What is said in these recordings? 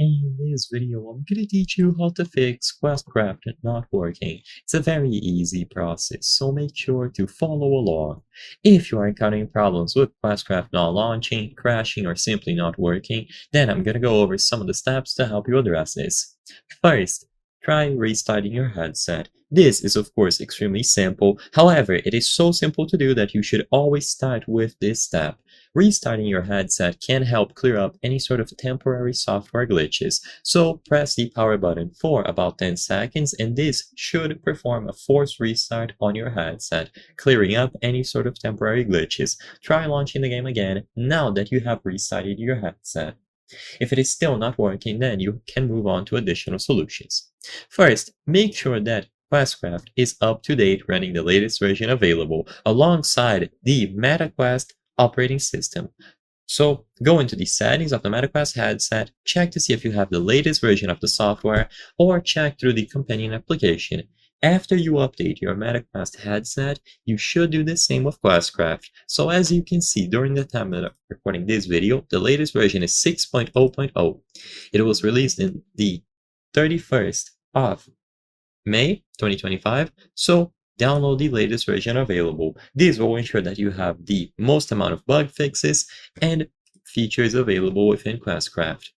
In this video, I'm going to teach you how to fix QuestCraft not working. It's a very easy process, so make sure to follow along. If you are encountering problems with QuestCraft not launching, crashing, or simply not working, then I'm going to go over some of the steps to help you address this. First, try restarting your headset. This is of course extremely simple, however, it is so simple to do that you should always start with this step. Restarting your headset can help clear up any sort of temporary software glitches, so press the power button for about 10 seconds and this should perform a forced restart on your headset, clearing up any sort of temporary glitches. Try launching the game again now that you have restarted your headset. If it is still not working, then you can move on to additional solutions. First, make sure that QuestCraft is up to date, running the latest version available alongside the MetaQuest operating system. So go into the settings of the MetaQuest headset, check to see if you have the latest version of the software, or check through the companion application. After you update your MetaQuest headset, you should do the same with QuestCraft. So as you can see, during the time that I'm recording this video, the latest version is 6.0.0. It was released in the 31st of May 2025, so download the latest version available. This will ensure that you have the most amount of bug fixes and features available within QuestCraft.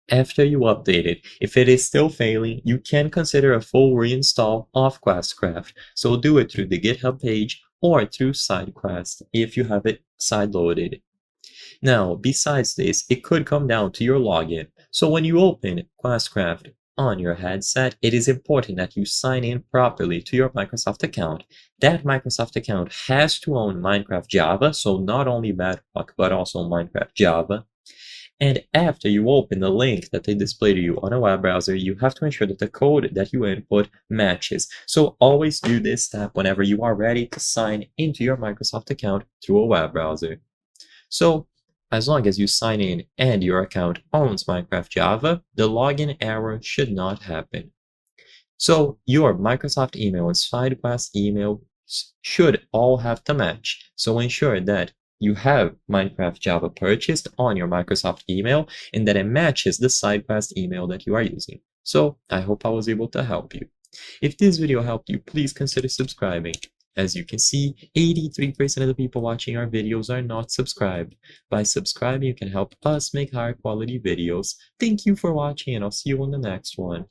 After you update it, if it is still failing, you can consider a full reinstall of QuestCraft, so do it through the GitHub page or through SideQuest if you have it sideloaded. Now, besides this, it could come down to your login. So when you open QuestCraft on your headset, it is important that you sign in properly to your Microsoft account. That Microsoft account has to own Minecraft Java, so not only Bedrock, but also Minecraft Java. And after you open the link that they display to you on a web browser, you have to ensure that the code that you input matches. So always do this step whenever you are ready to sign into your Microsoft account through a web browser. So as long as you sign in and your account owns Minecraft Java, the login error should not happen. So your Microsoft email and SideQuest email should all have to match. So ensure that you have Minecraft Java purchased on your Microsoft email and that it matches the SideQuest email that you are using. So I hope I was able to help you. If this video helped you, please consider subscribing. As you can see, 83% of the people watching our videos are not subscribed. By subscribing, you can help us make higher quality videos. Thank you for watching and I'll see you on the next one.